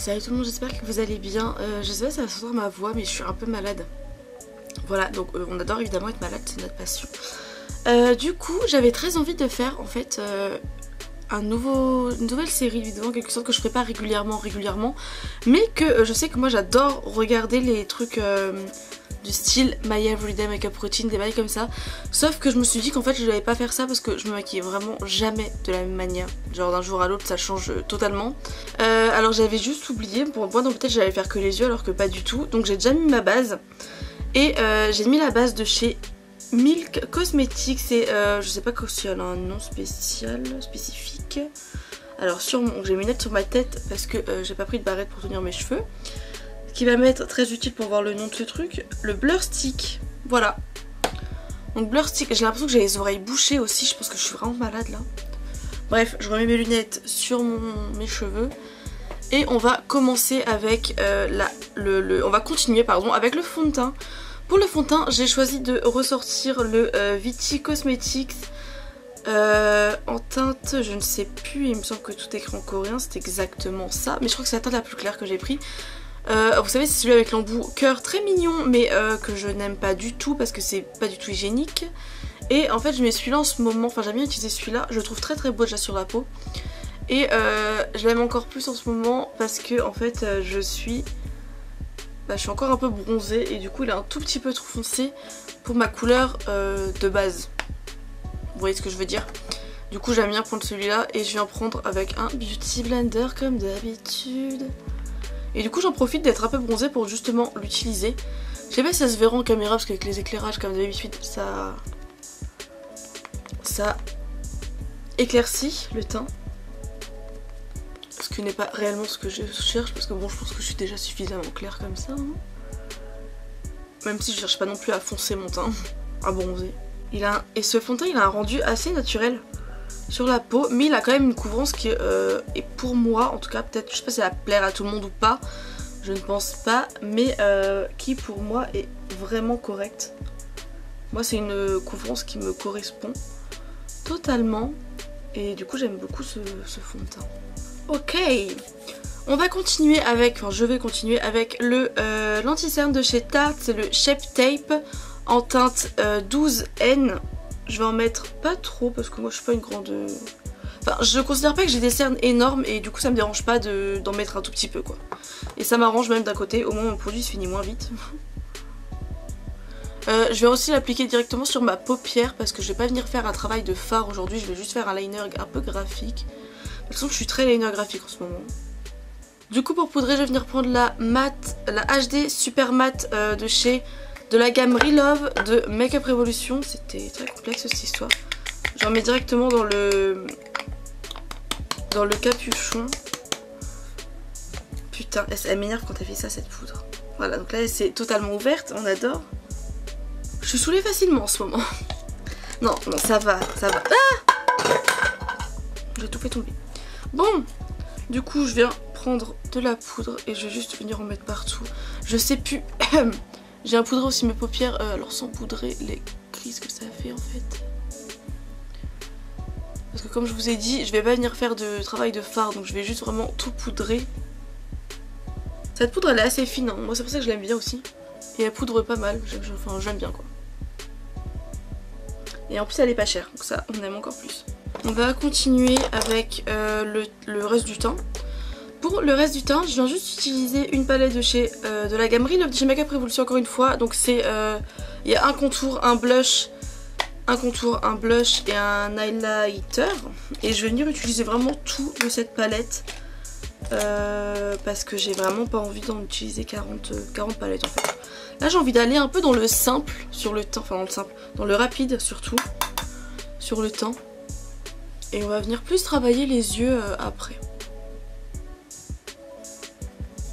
Salut tout le monde, j'espère que vous allez bien. Je sais pas si ça va sentir ma voix, mais je suis un peu malade. Voilà, donc on adore évidemment être malade, c'est notre passion. Du coup, j'avais très envie de faire en fait une nouvelle série vidéo, en quelque sorte, que je ferai pas régulièrement, mais que je sais que moi j'adore regarder les trucs du style My Everyday Makeup Routine, des bails comme ça. Sauf que je me suis dit qu'en fait je n'allais pas faire ça parce que je me maquillais vraiment jamais de la même manière. Genre d'un jour à l'autre ça change totalement. Alors j'avais juste oublié, pour moi dans peut-être j'allais faire que les yeux alors que pas du tout. Donc j'ai déjà mis ma base. Et j'ai mis la base de chez Milk Cosmetics. Et je sais pas si elle a un nom spécifique. Alors j'ai mes lunettes sur ma tête parce que j'ai pas pris de barrette pour tenir mes cheveux. Qui va m'être très utile pour voir le nom de ce truc, le Blur Stick, voilà. Donc Blur Stick, j'ai l'impression que j'ai les oreilles bouchées aussi, je pense que je suis vraiment malade là. Bref, je remets mes lunettes sur mes cheveux et on va commencer avec on va continuer pardon avec le fond de teint. Pour le fond de teint, j'ai choisi de ressortir le Vichy Cosmetics en teinte, je ne sais plus, il me semble que tout est écrit en coréen, c'est exactement ça, mais je crois que c'est la teinte la plus claire que j'ai pris. Vous savez, c'est celui avec l'embout cœur très mignon, mais que je n'aime pas du tout parce que c'est pas du tout hygiénique. Et en fait je mets celui-là en ce moment, enfin j'aime bien utiliser celui-là, je le trouve très beau déjà sur la peau. Et je l'aime encore plus en ce moment parce que en fait je suis encore un peu bronzée et du coup il est un tout petit peu trop foncé pour ma couleur de base. Vous voyez ce que je veux dire? Du coup j'aime bien prendre celui-là et je viens prendre avec un Beauty Blender comme d'habitude. Et du coup j'en profite d'être un peu bronzée pour justement l'utiliser. Je sais pas si ça se verra en caméra parce qu'avec les éclairages comme d'habitude ça éclaircit le teint. Ce qui n'est pas réellement ce que je cherche parce que bon je pense que je suis déjà suffisamment claire comme ça. Hein. Même si je cherche pas non plus à foncer mon teint, à bronzer. Et ce fond de teint il a un rendu assez naturel sur la peau, mais il a quand même une couvrance qui est pour moi, en tout cas peut-être, je sais pas si ça va plaire à tout le monde ou pas, je ne pense pas, mais qui pour moi est vraiment correcte. Moi c'est une couvrance qui me correspond totalement et du coup j'aime beaucoup ce fond de teint. Ok, on va continuer avec, je vais continuer avec le l'anti-cerne de chez Tarte, c'est le Shape Tape en teinte 12N. Je vais en mettre pas trop parce que moi je suis pas une grande... Enfin je considère pas que j'ai des cernes énormes et du coup ça me dérange pas d'en mettre un tout petit peu quoi. Et ça m'arrange même d'un côté, au moins mon produit se finit moins vite. Je vais aussi l'appliquer directement sur ma paupière parce que je vais pas venir faire un travail de fard aujourd'hui, je vais juste faire un liner un peu graphique. De toute façon je suis très liner graphique en ce moment. Du coup pour poudrer je vais venir prendre la HD Super Matte de la gamme Relove de Makeup Revolution. C'était très complexe cette histoire. J'en mets directement dans le capuchon. Putain, elle m'énerve quand elle fait ça cette poudre. Voilà, donc là elle s'est totalement ouverte, on adore. Je suis saoulée facilement en ce moment. Non, ça va. Ah, j'ai tout fait tomber. Bon, du coup je viens prendre de la poudre et je vais juste venir en mettre partout. Je sais plus... J'ai un poudré aussi mes paupières, alors sans poudrer les crises que ça fait en fait. Parce que comme je vous ai dit, je vais pas venir faire de travail de fard, donc je vais juste vraiment tout poudrer. Cette poudre elle est assez fine, hein. Moi c'est pour ça que je l'aime bien aussi. Et elle poudre pas mal, j'aime bien quoi. Et en plus elle est pas chère, donc ça on aime encore plus. On va continuer avec le reste du teint. Pour le reste du teint, je viens juste utiliser une palette de la gamme Relove de chez Makeup Revolution encore une fois. Donc c'est, il y a un contour, un blush et un highlighter. Et je vais venir utiliser vraiment tout de cette palette parce que j'ai vraiment pas envie d'en utiliser 40 palettes en fait. Là j'ai envie d'aller un peu dans le simple sur le teint, enfin dans le simple, dans le rapide surtout sur le teint. Et on va venir plus travailler les yeux après.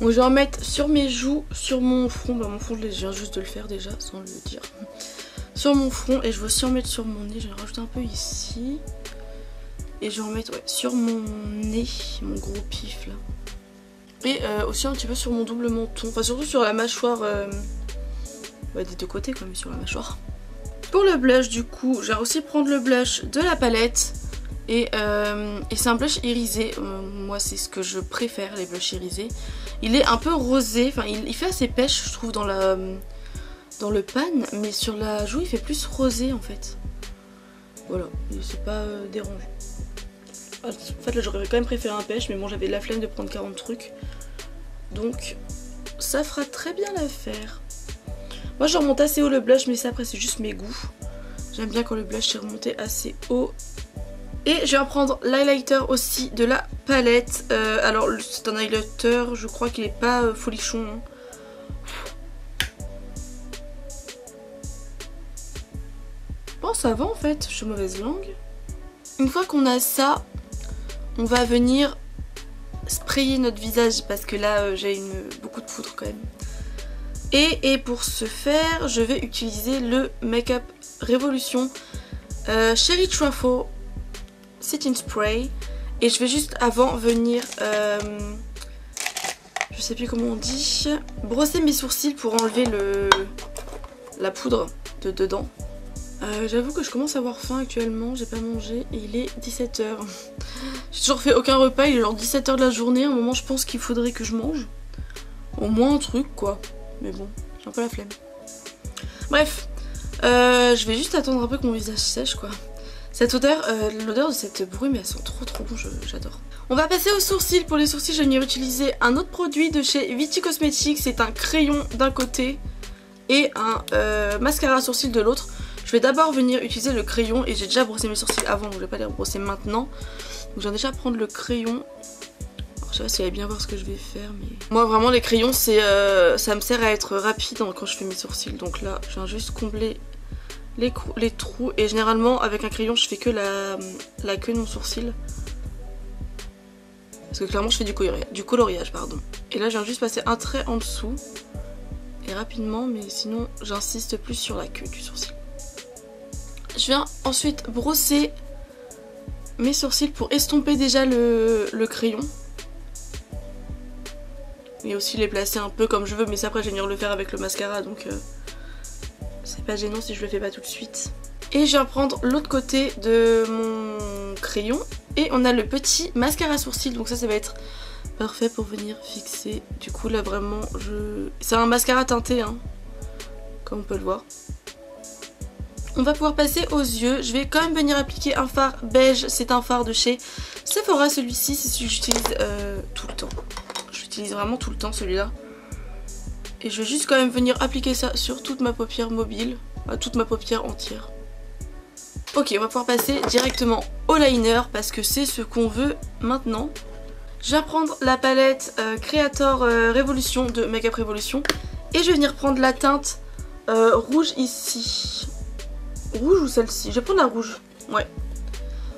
Donc je vais en mettre sur mes joues, sur mon front, mon front je viens juste de le faire déjà sans le dire. Sur mon front et je vais aussi en mettre sur mon nez, je vais en rajouter un peu ici. Et je vais en mettre sur mon nez, mon gros pif là. Et aussi un petit peu sur mon double menton, enfin surtout sur la mâchoire, des deux côtés mais sur la mâchoire. Pour le blush du coup, je vais aussi prendre le blush de la palette Et c'est un blush irisé, moi c'est ce que je préfère, les blushs irisés. Il est un peu rosé, enfin il fait assez pêche je trouve dans le pan, mais sur la joue il fait plus rosé en fait. Voilà, c'est pas dérangeant. En fait là j'aurais quand même préféré un pêche, mais bon j'avais la flemme de prendre 40 trucs. Donc ça fera très bien l'affaire. Moi je remonte assez haut le blush, mais ça après c'est juste mes goûts. J'aime bien quand le blush est remonté assez haut. Et je vais prendre l'highlighter aussi de la palette. Alors c'est un highlighter, je crois qu'il est pas folichon. Hein. Bon ça va en fait, je suis mauvaise langue. Une fois qu'on a ça, on va venir sprayer notre visage parce que là j'ai beaucoup de poudre quand même. Et pour ce faire, je vais utiliser le Make Up Revolution Cherry Truffle Setting Spray. Et je vais juste avant venir, je sais plus comment on dit, brosser mes sourcils pour enlever la poudre de dedans. J'avoue que je commence à avoir faim actuellement, j'ai pas mangé et il est 17 h. J'ai toujours fait aucun repas, il est genre 17 h de la journée. À un moment je pense qu'il faudrait que je mange. Au moins un truc quoi. Mais bon, j'ai un peu la flemme. Bref, je vais juste attendre un peu que mon visage sèche quoi. Cette odeur, l'odeur de cette brume, elle sent trop bon, j'adore. On va passer aux sourcils. Pour les sourcils, je vais venir utiliser un autre produit de chez Vichy Cosmetics. C'est un crayon d'un côté et un mascara à sourcils de l'autre. Je vais d'abord venir utiliser le crayon et j'ai déjà brossé mes sourcils avant, donc je vais pas les rebrosser maintenant. Donc je vais déjà prendre le crayon. Alors, je sais pas si vous allez bien voir ce que je vais faire, mais... Moi vraiment les crayons, ça me sert à être rapide quand je fais mes sourcils. Donc là, je viens juste combler les trous et généralement avec un crayon je fais que la queue de mon sourcil parce que clairement je fais du coloriage pardon. Et là je viens juste passer un trait en dessous et rapidement, mais sinon j'insiste plus sur la queue du sourcil. Je viens ensuite brosser mes sourcils pour estomper déjà le crayon et aussi les placer un peu comme je veux, mais ça après je vais venir le faire avec le mascara donc c'est pas gênant si je le fais pas tout de suite. Et je viens prendre l'autre côté de mon crayon et on a le petit mascara sourcil, donc ça va être parfait pour venir fixer. Du coup là vraiment c'est un mascara teinté hein, comme on peut le voir. On va pouvoir passer aux yeux. Je vais quand même venir appliquer un fard beige, c'est un fard de chez Sephora celui-ci, c'est celui que j'utilise tout le temps. Je l'utilise vraiment tout le temps celui-là. Et je vais juste quand même venir appliquer ça sur toute ma paupière mobile, toute ma paupière entière. Ok, on va pouvoir passer directement au liner parce que c'est ce qu'on veut maintenant. Je vais prendre la palette Creator Revolution de Make Up Revolution et je vais venir prendre la teinte rouge ici. Rouge ou celle-ci? Je vais prendre la rouge. Ouais.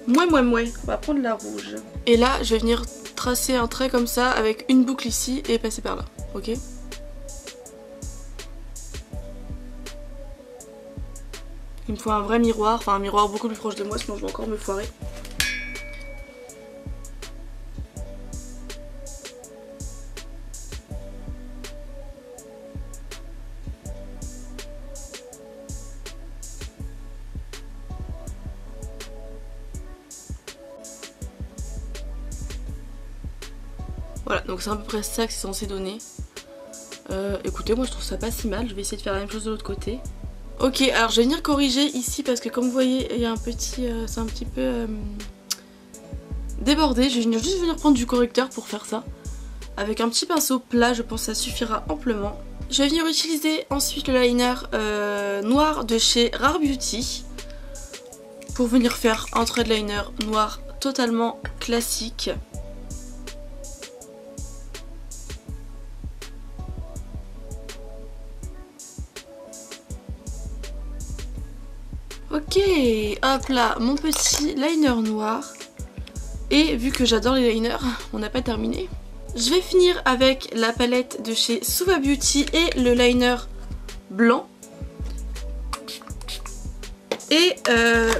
Mouais. On va prendre la rouge. Et là, je vais venir tracer un trait comme ça avec une boucle ici et passer par là. Ok? Il me faut un vrai miroir, enfin un miroir beaucoup plus proche de moi, sinon je vais encore me foirer. Voilà, donc c'est à peu près ça que c'est censé donner. Écoutez, moi je trouve ça pas si mal, je vais essayer de faire la même chose de l'autre côté. Ok, alors je vais venir corriger ici parce que comme vous voyez, il y a un petit, c'est un petit peu débordé. Je vais juste venir prendre du correcteur pour faire ça. Avec un petit pinceau plat, je pense que ça suffira amplement. Je vais venir utiliser ensuite le liner noir de chez Rare Beauty. Pour venir faire un trait de liner noir totalement classique. Ok, hop là, mon petit liner noir. Et vu que j'adore les liners, on n'a pas terminé. Je vais finir avec la palette de chez Suva Beauty et le liner blanc. Et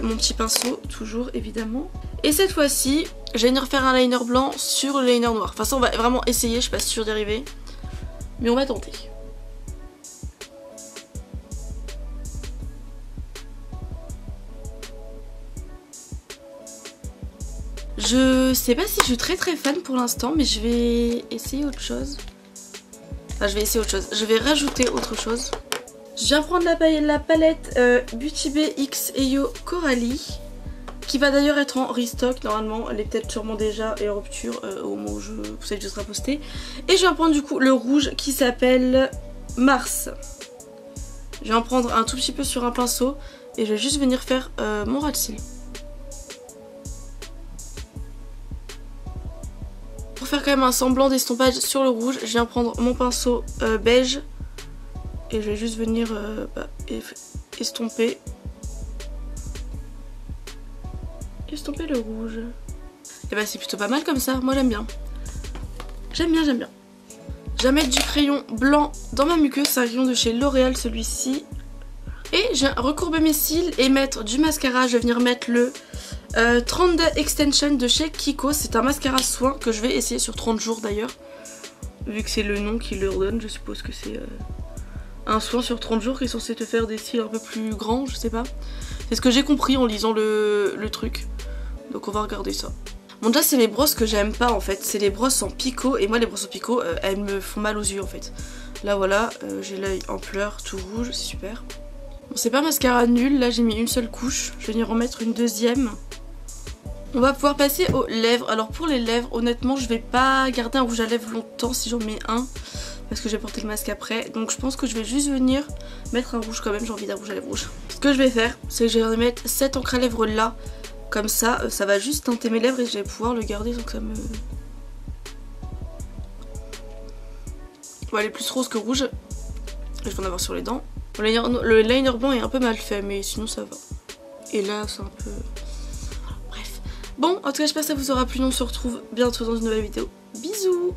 mon petit pinceau, toujours évidemment. Et cette fois-ci, je vais venir faire un liner blanc sur le liner noir. Enfin ça on va vraiment essayer, je suis pas sûre d'y arriver. Mais on va tenter. Je sais pas si je suis très fan pour l'instant, mais je vais essayer autre chose. Enfin, je vais essayer autre chose. Je vais rajouter autre chose. Je viens prendre la palette Beauty Bay X Eyo Coralie, qui va d'ailleurs être en restock normalement. Elle est peut-être sûrement déjà et en rupture au moment où cette vidéo sera postée. Et je viens prendre du coup le rouge qui s'appelle Mars. Je vais en prendre un tout petit peu sur un pinceau et je vais juste venir faire mon ras de cils. Pour faire quand même un semblant d'estompage sur le rouge, je viens prendre mon pinceau beige et je vais juste venir estomper le rouge. Et bah c'est plutôt pas mal comme ça, moi j'aime bien. J'aime bien. Je vais mettre du crayon blanc dans ma muqueuse, c'est un crayon de chez L'Oréal celui-ci. Et je vais recourber mes cils et mettre du mascara. Je vais venir mettre le 30 Day Extension de chez Kiko. C'est un mascara soin que je vais essayer sur 30 jours d'ailleurs. Vu que c'est le nom qui leur donne, je suppose que c'est un soin sur 30 jours qui est censé te faire des cils un peu plus grands, je sais pas. C'est ce que j'ai compris en lisant le truc. Donc on va regarder ça. Bon déjà c'est les brosses que j'aime pas en fait. C'est les brosses en picot. Et moi les brosses en picot elles me font mal aux yeux en fait. Là voilà, j'ai l'œil en pleurs tout rouge, c'est super. Bon c'est pas un mascara nul, là j'ai mis une seule couche. Je vais venir en mettre une deuxième. On va pouvoir passer aux lèvres. Alors pour les lèvres honnêtement je vais pas garder un rouge à lèvres longtemps si j'en mets un. Parce que je vais porter le masque après. Donc je pense que je vais juste venir mettre un rouge quand même. J'ai envie d'un rouge à lèvres rouge. Ce que je vais faire c'est que je vais mettre cette encre à lèvres là. Comme ça, ça va juste teinter mes lèvres et je vais pouvoir le garder sans que ça me... Bon, elle est plus rose que rouge. Je vais en avoir sur les dents. Le liner blanc est un peu mal fait, mais sinon ça va. Et là, c'est un peu... Bref. Bon, en tout cas, j'espère que ça vous aura plu. On se retrouve bientôt dans une nouvelle vidéo. Bisous!